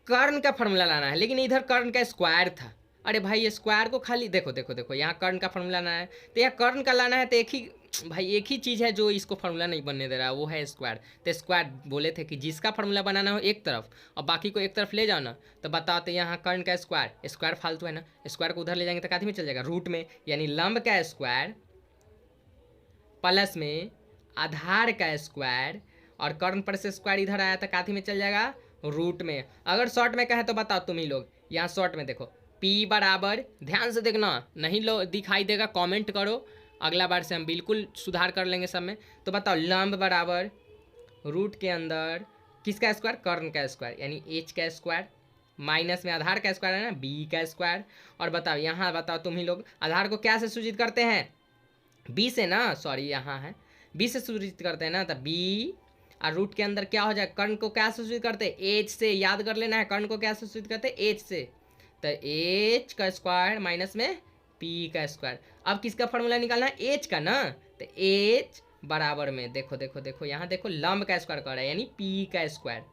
कर्ण का फॉर्मूला लाना है, लेकिन इधर कर्ण का स्क्वायर था। अरे भाई ये स्क्वायर को खाली देखो देखो देखो, यहाँ कर्ण का फॉर्मूला लाना है, तो यहाँ कर्ण का लाना है, तो एक ही भाई एक ही चीज़ है जो इसको फार्मूला नहीं बनने दे रहा है, वो है स्क्वायर। तो स्क्वायर बोले थे कि जिसका फार्मूला बनाना हो एक तरफ और बाकी को एक तरफ ले जाओ ना, तो बताओ तो यहाँ कर्ण का स्क्वायर, स्क्वायर फालतू है ना, स्क्वायर को उधर ले जाएंगे तो काफी में चल जाएगा, रूट में, यानी लंब का स्क्वायर प्लस में आधार का स्क्वायर, और कर्ण पर से स्क्वायर इधर आया तो काथी में चल जाएगा, रूट में। अगर शॉर्ट में कहे तो बताओ तुम ही लोग, यहाँ शॉर्ट में देखो P बराबर, ध्यान से देखना, नहीं लो दिखाई देगा कमेंट करो, अगला बार से हम बिल्कुल सुधार कर लेंगे सब में। तो बताओ लंब बराबर रूट के अंदर किसका स्क्वायर, कर्ण का स्क्वायर, यानी H का स्क्वायर, माइनस में आधार का स्क्वायर है ना, B का स्क्वायर। और बताओ यहाँ बताओ तुम ही लोग, आधार को क्या से सूचित करते हैं, B से ना, सॉरी यहाँ है B से सूचित करते हैं ना, तो B, और रूट के अंदर क्या हो जाए, कर्ण को क्या से सूचित करते हैं, H से, याद कर लेना है, कर्ण को क्या से सूचित करते हैं, H से, तो H का स्क्वायर माइनस में P का स्क्वायर। अब किसका फॉर्मूला निकालना है, H का ना, तो H बराबर में देखो देखो देखो, यहाँ देखो लंब का स्क्वायर कर रहा है, यानी P का स्क्वायर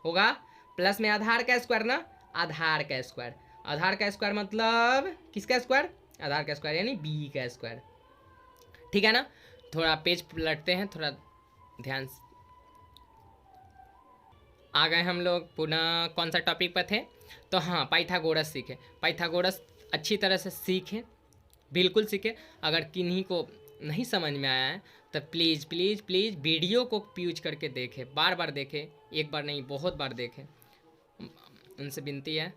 होगा, प्लस में आधार का स्क्वायर ना, आधार का स्क्वायर, आधार का स्क्वायर मतलब किसका स्क्वायर, आधार का स्क्वायर, यानी B का स्क्वायर। ठीक है ना, थोड़ा पेज पलटते हैं, थोड़ा ध्यान से। आ गए हम लोग पुनः कौन सा टॉपिक पर थे, तो हाँ पाइथागोरस सीखे, पाइथागोरस अच्छी तरह से सीखे, बिल्कुल सीखे। अगर किन्हीं को नहीं समझ में आया है तो प्लीज़ प्लीज़ प्लीज़ वीडियो को यूज करके देखें, बार बार देखें, एक बार नहीं बहुत बार देखें, उनसे विनती है,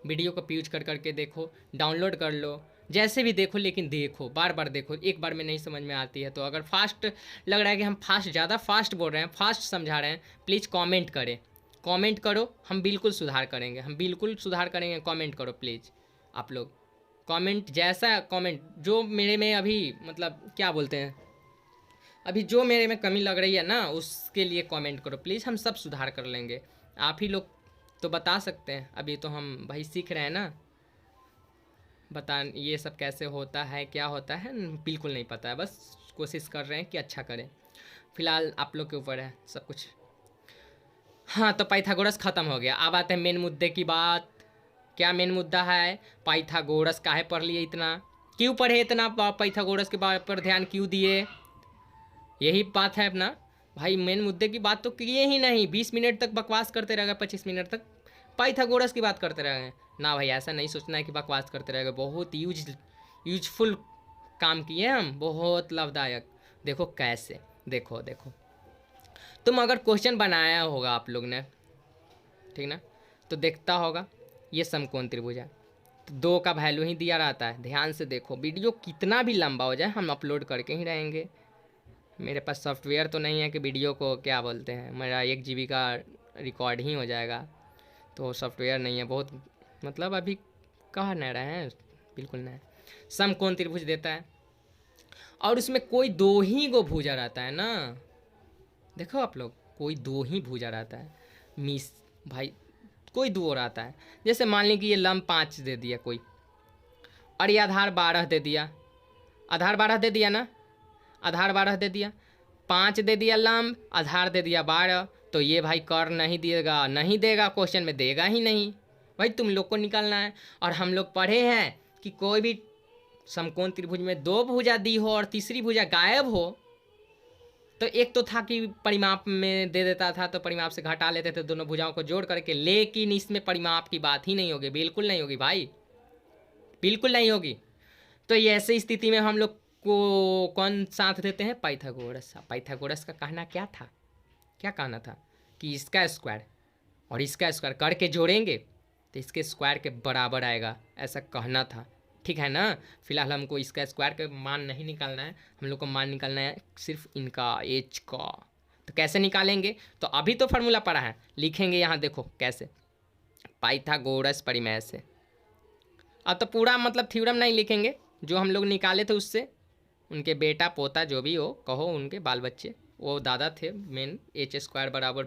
वीडियो को यूज कर करके देखो, डाउनलोड कर लो, जैसे भी देखो, लेकिन देखो, बार बार देखो, एक बार में नहीं समझ में आती है तो अगर फास्ट लग रहा है कि हम फास्ट, ज़्यादा फास्ट बोल रहे हैं, फास्ट समझा रहे हैं, प्लीज़ कमेंट करें, कमेंट करो, हम बिल्कुल सुधार करेंगे, हम बिल्कुल सुधार करेंगे, कमेंट करो प्लीज़ आप लोग, कमेंट जैसा कमेंट जो मेरे में अभी मतलब क्या बोलते हैं, अभी जो मेरे में कमी लग रही है ना उसके लिए कमेंट करो प्लीज़, हम सब सुधार कर लेंगे। आप ही लोग तो बता सकते हैं, अभी तो हम भाई सीख रहे हैं ना, बता ये सब कैसे होता है क्या होता है बिल्कुल नहीं पता है, बस कोशिश कर रहे हैं कि अच्छा करें, फिलहाल आप लोग के ऊपर है सब कुछ। हाँ तो पाइथागोरस ख़त्म हो गया, अब आते हैं मेन मुद्दे की बात। क्या मेन मुद्दा है, पाइथागोरस काहे पढ़ लिए इतना, क्यों पढ़े इतना, पाइथागोरस के बारे पर ध्यान क्यों दिए, यही बात है अपना भाई। मेन मुद्दे की बात तो किए ही नहीं, 20 मिनट तक बकवास करते रह गए, 25 मिनट तक पाइथागोरस की बात करते रह गए ना। भाई ऐसा नहीं सोचना है कि बकवास करते रह गए, बहुत यूजफुल काम किए हम, बहुत लाभदायक। देखो कैसे, देखो देखो, तुम अगर क्वेश्चन बनाया होगा आप लोग ने, ठीक ना, तो देखता होगा ये समकोण त्रिभुज है, तो 2 का वैल्यू ही दिया रहता है। ध्यान से देखो, वीडियो कितना भी लंबा हो जाए हम अपलोड करके ही रहेंगे। मेरे पास सॉफ्टवेयर तो नहीं है कि वीडियो को क्या बोलते हैं, मेरा 1 GB का रिकॉर्ड ही हो जाएगा, तो सॉफ्टवेयर नहीं है बहुत, मतलब अभी कह नहीं रहे हैं, बिल्कुल नहीं। समकोण त्रिभुज देता है और उसमें कोई 2 ही गो भुजा रहता है ना, देखो आप लोग, कोई 2 ही भुजा रहता है मिस भाई, कोई 2 रहता है। जैसे मान लीजिए कि ये लंब 5 दे दिया कोई, और ये आधार 12 दे दिया, आधार 12 दे दिया ना, आधार 12 दे दिया, 5 दे दिया लंब, आधार दे दिया 12, तो ये भाई कर्ण नहीं देगा, नहीं देगा, क्वेश्चन में देगा ही नहीं भाई, तुम लोग को निकालना है। और हम लोग पढ़े हैं कि कोई भी समकोण त्रिभुज में 2 भुजा दी हो और तीसरी भुजा गायब हो, तो एक तो था कि परिमाप में दे देता था, तो परिमाप से घटा लेते थे दोनों भुजाओं को जोड़ करके, लेकिन इसमें परिमाप की बात ही नहीं होगी, बिल्कुल नहीं होगी भाई, बिल्कुल नहीं होगी। तो ये ऐसी स्थिति में हम लोग को कौन साथ देते हैं, पाइथागोरस। पाइथागोरस का कहना क्या था, क्या कहना था कि इसका स्क्वायर और इसका स्क्वायर करके जोड़ेंगे तो इसके स्क्वायर के बराबर आएगा, ऐसा कहना था, ठीक है ना। फिलहाल हमको इसका स्क्वायर का मान नहीं निकालना है, हम लोग को मान निकालना है सिर्फ इनका H का। तो कैसे निकालेंगे, तो अभी तो फार्मूला पढ़ा है, लिखेंगे यहाँ देखो कैसे, पाइथागोरस परिमेय से। अब तो पूरा मतलब थ्योरम नहीं लिखेंगे, जो हम लोग निकाले थे उससे, उनके बेटा पोता जो भी हो कहो, उनके बाल बच्चे वो दादा थे मेन, एच स्क्वायर बराबर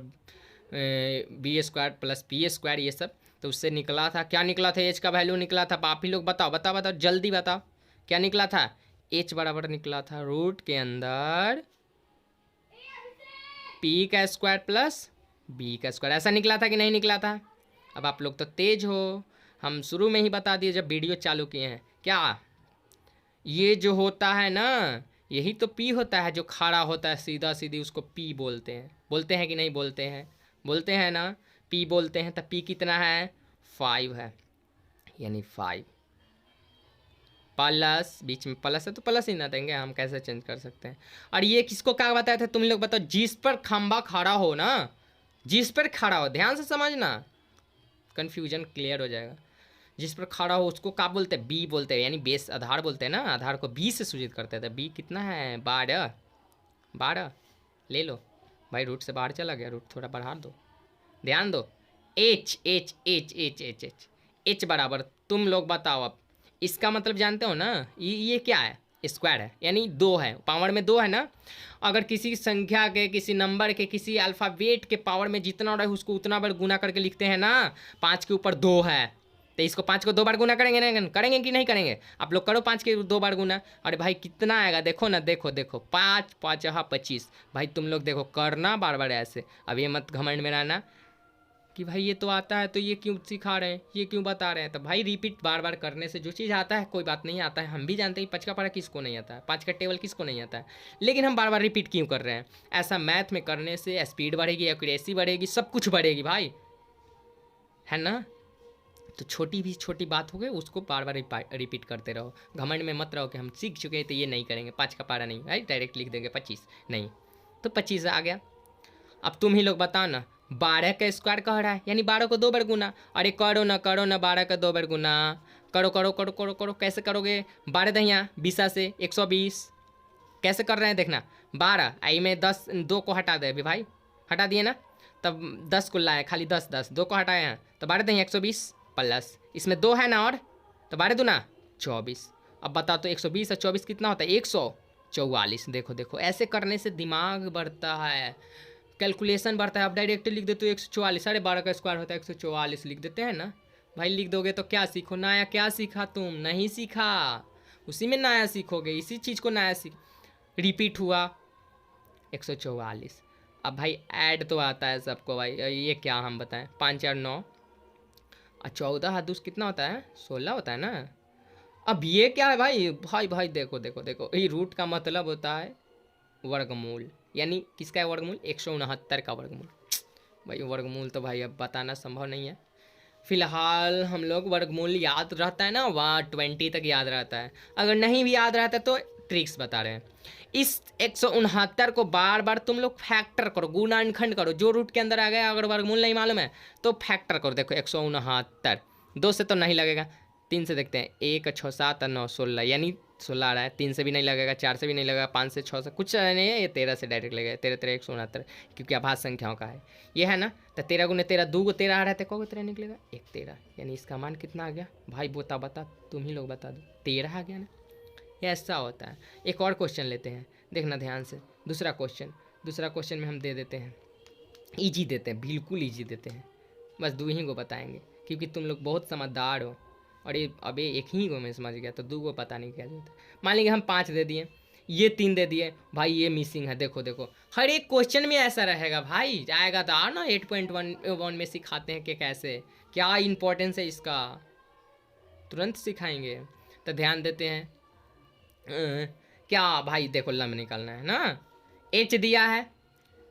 B square plus P square ये सब, तो उससे निकला था, क्या निकला था, एच का वैल्यू निकला था। आप ही लोग बताओ बताओ बताओ जल्दी बताओ, क्या निकला था? एच बराबर निकला था रूट के अंदर पी का स्क्वायर प्लस बी का स्क्वायर, ऐसा निकला था कि नहीं निकला था? अब आप लोग तो तेज हो, हम शुरू में ही बता दिए जब वीडियो चालू किए हैं। क्या ये जो होता है ना, यही तो पी होता है, जो खड़ा होता है सीधा सीधी, उसको पी बोलते हैं कि नहीं बोलते हैं? बोलते हैं ना, पी बोलते हैं। तब पी कितना है? 5 है, यानी 5 प्लस, बीच में प्लस है तो प्लस ही ना देंगे, हम कैसे चेंज कर सकते हैं? और ये किसको क्या बताया था तुम लोग बताओ? जिस पर खंबा खड़ा हो ना, जिस पर खड़ा हो, ध्यान से समझना, कन्फ्यूजन क्लियर हो जाएगा। जिस पर खड़ा हो उसको क्या बोलते हैं? बी बोलते हैं, यानी बेस, आधार बोलते हैं ना, आधार को बी से सूचित करते हैं। तो बी कितना है? 12 ले लो भाई, रूट से बाहर चला गया, रूट थोड़ा बढ़ा दो, ध्यान दो। H H H H H H H बराबर, तुम लोग बताओ अब, इसका मतलब जानते हो ना, ये क्या है? स्क्वायर है, यानी 2 है, पावर में 2 है ना। अगर किसी संख्या के, किसी नंबर के, किसी अल्फ़ाबेट के पावर में जितना रहे उसको उतना बार गुना करके लिखते हैं ना। 5 के ऊपर 2 है तो इसको 5 को 2 बार गुना करेंगे ना, करेंगे कि नहीं करेंगे? आप लोग करो 5 के 2 बार गुना। अरे भाई कितना आएगा देखो ना, देखो देखो, 5 5 25। भाई तुम लोग देखो, करना बार बार ऐसे। अब ये मत घमंड में रहना कि भाई ये तो आता है तो ये क्यों सिखा रहे हैं, ये क्यों बता रहे हैं। तो भाई रिपीट बार बार करने से जो चीज़ आता है, कोई बात नहीं आता है, हम भी जानते हैं 5 का पारा किसको नहीं आता है, 5 का टेबल किसको नहीं आता है, लेकिन हम बार बार रिपीट क्यों कर रहे हैं? ऐसा मैथ में करने से स्पीड बढ़ेगी, एक्यूरेसी बढ़ेगी, सब कुछ बढ़ेगी भाई, है ना। तो छोटी भी छोटी बात हो गई, उसको बार बार रिपीट करते रहो। घमंड में मत रहो कि हम सीख चुके हैं तो ये नहीं करेंगे, 5 का पारा नहीं भाई, डायरेक्ट लिख देंगे 25 नहीं, तो 25 आ गया। अब तुम ही लोग बताओ ना, 12 का स्क्वायर कह रहा है, यानी 12 को 2 बार गुना। अरे करो ना 12 का 2 बार गुना, करो करो करो करो करो। कैसे करोगे? 12 दहिया 20 से 120, कैसे कर रहे हैं देखना। 12 आई में 10, 2 को हटा दे अभी भाई, हटा दिए ना, तब 10 को लाए, खाली 10 10, 2 को हटाए हैं तो 12 दहिया 120 प्लस, इसमें 2 है ना, और तो 12 दूना 24। अब बता तो 120 और 24 कितना होता है? 144। देखो देखो, ऐसे करने से दिमाग बढ़ता है, कैलकुलेशन बढ़ता है। आप डायरेक्ट लिख देते हो 144, 12.5 का स्क्वायर होता है 144, लिख देते हैं ना भाई। लिख दोगे तो क्या सीखो नया? क्या सीखा तुम? नहीं सीखा, उसी में नया सीखोगे, इसी चीज़ को नया सीख। रिपीट हुआ 144। अब भाई ऐड तो आता है सबको भाई, ये क्या हम बताएं, 5 4 9 और 14 हाथ दूस कितना होता है? 16 होता है ना। अब ये क्या है भाई? भाई भाई देखो देखो देखो, ये रूट का मतलब होता है वर्गमूल, यानी किसका है वर्गमूल? 169 का वर्गमूल। भाई वर्गमूल तो भाई अब बताना संभव नहीं है, फिलहाल हम लोग वर्गमूल याद रहता है ना, 120 तक याद रहता है। अगर नहीं भी याद रहता है तो ट्रिक्स बता रहे हैं। इस 169 को बार बार तुम लोग फैक्टर करो, गुणनखंड करो, जो रूट के अंदर आ गया। अगर वर्गमूल नहीं मालूम है तो फैक्टर करो। देखो 169, 2 से तो नहीं लगेगा, 3 से देखते हैं, 1 6 7 और 9 16, यानी 16 आ रहा है। 3 से भी नहीं लगेगा, 4 से भी नहीं लगेगा, 5 से 6 से कुछ नहीं है, ये 13 से डायरेक्ट लगेगा। 13 13 169, क्योंकि आभास संख्याओं का है ये, है ना। तो 13 गुने 13, 2 को 13 आ रहा है, तो को 13 निकलेगा? 1 13, यानी इसका मान कितना आ गया भाई? बता तुम ही लोग बता दो, 13 आ गया ना। ये ऐसा होता है। एक और क्वेश्चन लेते हैं, देखना ध्यान से। दूसरा क्वेश्चन में हम दे देते हैं, ईजी देते हैं, बिल्कुल ईजी देते हैं, बस 2 ही को बताएंगे, क्योंकि तुम लोग बहुत समझदार हो। और ये अबे एक ही को मैं समझ गया, तो 2 को पता नहीं क्या जरूरत है। मान लीजिए हम 5 दे दिए, ये 3 दे दिए भाई, ये मिसिंग है। देखो देखो, हर एक क्वेश्चन में ऐसा रहेगा भाई, आएगा तो ना 8.1 में सिखाते हैं कि कैसे, क्या इंपॉर्टेंस है इसका, तुरंत सिखाएंगे। तो ध्यान देते हैं, क्या भाई देखो, लम निकालना है ना, एच दिया है,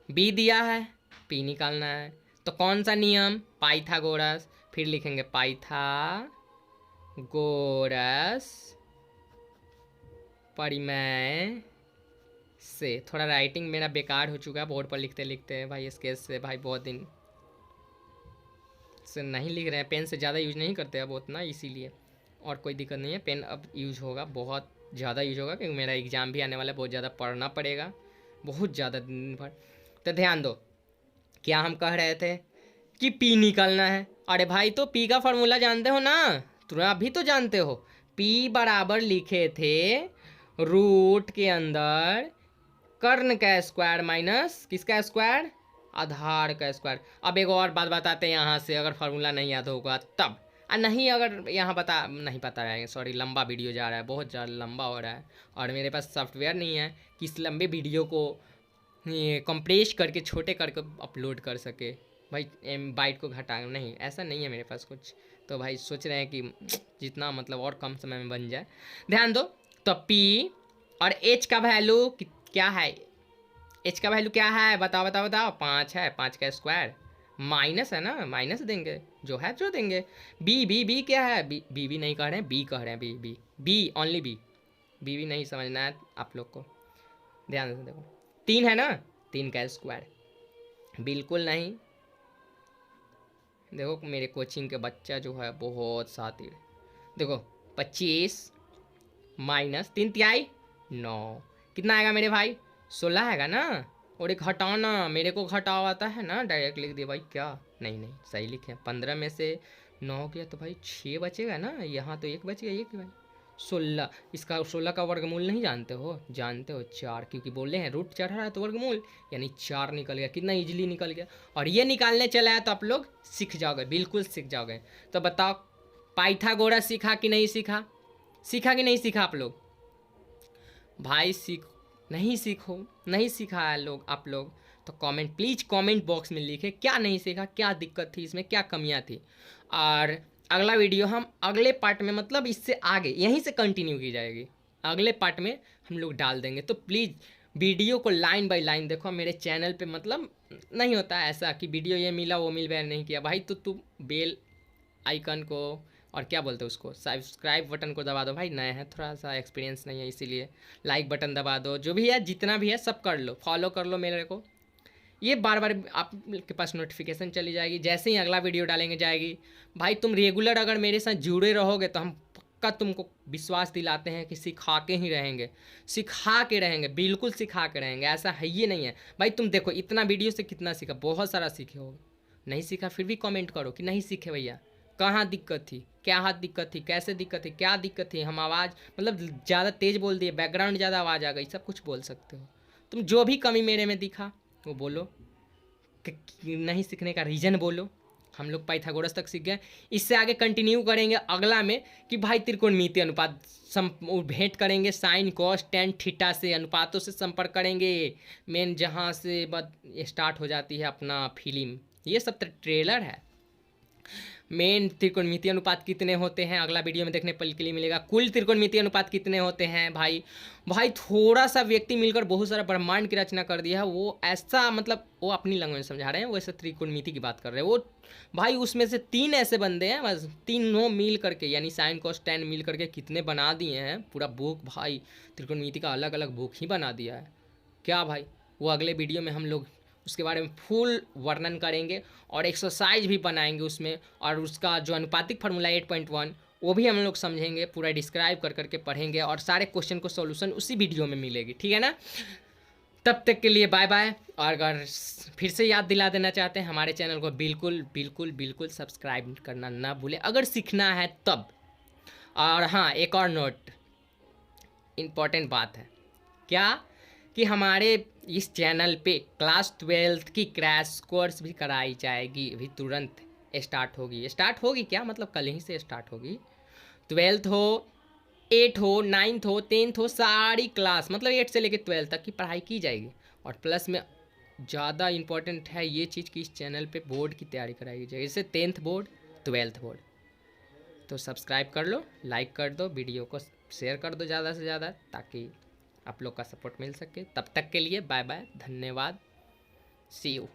बी दिया है, पी निकालना है। तो कौन सा नियम? पाइथागोरस। फिर लिखेंगे पाइथागोरस परिमेय से। थोड़ा राइटिंग मेरा बेकार हो चुका है बोर्ड पर लिखते लिखते भाई, स्केच से भाई बहुत दिन से नहीं लिख रहे हैं, पेन से ज़्यादा यूज नहीं करते अब उतना, इसीलिए। और कोई दिक्कत नहीं है, पेन अब यूज होगा, बहुत ज़्यादा यूज होगा, क्योंकि मेरा एग्ज़ाम भी आने वाला है, बहुत ज़्यादा पढ़ना पड़ेगा, बहुत ज़्यादा दिन भर। तो ध्यान दो, क्या हम कह रहे थे कि पी निकालना है। अरे भाई तो पी का फॉर्मूला जानते हो ना, तुम अभी तो जानते हो। पी बराबर लिखे थे रूट के अंदर कर्ण का स्क्वायर माइनस किसका स्क्वायर, आधार का स्क्वायर। अब एक और बात बताते हैं यहाँ से, अगर फार्मूला नहीं याद होगा तब, नहीं अगर यहाँ नहीं पता है, सॉरी लंबा वीडियो जा रहा है, बहुत ज़्यादा लंबा हो रहा है और मेरे पास सॉफ्टवेयर नहीं है कि इस लंबे वीडियो को कंप्रेस करके छोटे करके अपलोड कर सके। भाई बाइट को घटा नहीं, ऐसा नहीं है मेरे पास कुछ, तो भाई सोच रहे हैं कि जितना मतलब और कम समय में बन जाए। ध्यान दो, तो P और H का वैल्यू क्या है, H का वैल्यू क्या है, बताओ बताओ बताओ, 5 है, 5 का स्क्वायर माइनस है ना, माइनस देंगे जो है जो देंगे। बी क्या है, बी नहीं कह रहे हैं, बी कह रहे हैं, बी ओनली बी नहीं समझना है आप लोग को, ध्यान से देखो। 3 है ना, 3 का स्क्वायर बिल्कुल नहीं। देखो मेरे कोचिंग के बच्चा जो है बहुत शातिर, देखो 25 माइनस 3 तिहाई 9, कितना आएगा मेरे भाई, 16 आएगा ना। और एक हटाना, मेरे को घटाव आता है ना, डायरेक्ट लिख दिया भाई, क्या नहीं सही लिखे, 15 में से 9 किया तो भाई 6 बचेगा ना, यहाँ तो 1 बचेगा, ये भाई 16। इसका 16 का वर्गमूल नहीं जानते हो, जानते हो 4, क्योंकि बोले हैं रूट चढ़ रहा है तो वर्गमूल यानी 4 निकल गया, कितना इजीली निकल गया। और ये निकालने चला है तो आप लोग सीख जाओगे, बिल्कुल सीख जाओगे। तो बताओ पाइथागोरस सीखा कि नहीं सीखा, सीखा कि नहीं सीखा आप लोग, भाई नहीं सीखा है लोग आप लोग, तो कमेंट प्लीज़ कमेंट बॉक्स में लिखे क्या नहीं सीखा, क्या दिक्कत थी इसमें, क्या कमियां थी। और अगला वीडियो हम अगले पार्ट में, मतलब इससे आगे यहीं से कंटिन्यू की जाएगी, अगले पार्ट में हम लोग डाल देंगे। तो प्लीज़ वीडियो को लाइन बाय लाइन देखो मेरे चैनल पे, मतलब नहीं होता है ऐसा कि वीडियो ये मिला वो मिल गया नहीं किया भाई, तो तू बेल आइकन को और क्या बोलते हैं उसको, सब्सक्राइब बटन को दबा दो भाई, नए हैं थोड़ा सा एक्सपीरियंस नहीं है इसीलिए, लाइक बटन दबा दो, जो भी है जितना भी है सब कर लो, फॉलो कर लो मेरे को, ये बार बार आपके पास नोटिफिकेशन चली जाएगी, जैसे ही अगला वीडियो डालेंगे जाएगी। भाई तुम रेगुलर अगर मेरे साथ जुड़े रहोगे तो हम पक्का तुमको विश्वास दिलाते हैं कि सिखा के ही रहेंगे, सिखा के रहेंगे, बिल्कुल सिखा के रहेंगे, ऐसा है ये नहीं है। भाई तुम देखो इतना वीडियो से कितना सीखा, बहुत सारा सीखे हो, नहीं सीखा फिर भी कमेंट करो कि नहीं सीखे भैया, कहाँ दिक्कत थी, क्या दिक्कत थी, कैसे दिक्कत थी, क्या दिक्कत थी, हम आवाज़ मतलब ज़्यादा तेज़ बोल दिए, बैकग्राउंड ज़्यादा आवाज़ आ गई, सब कुछ बोल सकते हो तुम, जो भी कमी मेरे में दिखा वो बोलो, नहीं सीखने का रीज़न बोलो। हम लोग पाइथागोरस तक सीख गए, इससे आगे कंटिन्यू करेंगे अगला में कि भाई त्रिकोणमितीय अनुपात भेंट करेंगे, साइन कॉस टेन थीटा से अनुपातों से संपर्क करेंगे, मेन जहाँ से स्टार्ट हो जाती है अपना फिल्म, ये सब तो ट्रेलर है। मेन त्रिकोणमितीय अनुपात कितने होते हैं अगला वीडियो में देखने के लिए मिलेगा, कुल त्रिकोणमितीय अनुपात कितने होते हैं। भाई थोड़ा सा व्यक्ति मिलकर बहुत सारा ब्रह्मांड की रचना कर दिया है, वो ऐसा मतलब वो अपनी लैंग्वेज में समझा रहे हैं, वो ऐसे त्रिकोणमिति की बात कर रहे हैं वो भाई, उसमें से 3 ऐसे बंदे हैं बस, तीनों मिल करके यानी साइन कॉस टेन मिल करके कितने बना दिए हैं पूरा बुक, भाई त्रिकोणमिति का अलग अलग बुक ही बना दिया है क्या भाई। वो अगले वीडियो में हम लोग उसके बारे में फुल वर्णन करेंगे और एक्सरसाइज भी बनाएंगे उसमें, और उसका जो अनुपातिक फार्मूला 8.1 वो भी हम लोग समझेंगे, पूरा डिस्क्राइब कर करके पढ़ेंगे, और सारे क्वेश्चन को सॉल्यूशन उसी वीडियो में मिलेगी, ठीक है ना। तब तक के लिए बाय बाय, और अगर फिर से याद दिला देना चाहते हैं हमारे चैनल को बिल्कुल बिल्कुल बिल्कुल सब्सक्राइब करना ना भूलें अगर सीखना है तब। और हाँ एक और नोट, इम्पॉर्टेंट बात है क्या कि हमारे इस चैनल पे क्लास 12th की क्रैश कोर्स भी कराई जाएगी, अभी तुरंत स्टार्ट होगी क्या मतलब कल ही से स्टार्ट होगी। 12th हो 8 हो 9th हो 10th हो सारी क्लास, मतलब 8 से लेकर 12 तक की पढ़ाई की जाएगी। और प्लस में ज़्यादा इम्पोर्टेंट है ये चीज़ कि इस चैनल पे बोर्ड की तैयारी कराई जाएगी, जैसे 10th बोर्ड 12th बोर्ड। तो सब्सक्राइब कर लो, लाइक कर दो, वीडियो को शेयर कर दो ज़्यादा से ज़्यादा, ताकि आप लोग का सपोर्ट मिल सके। तब तक के लिए बाय बाय, धन्यवाद, सी यू।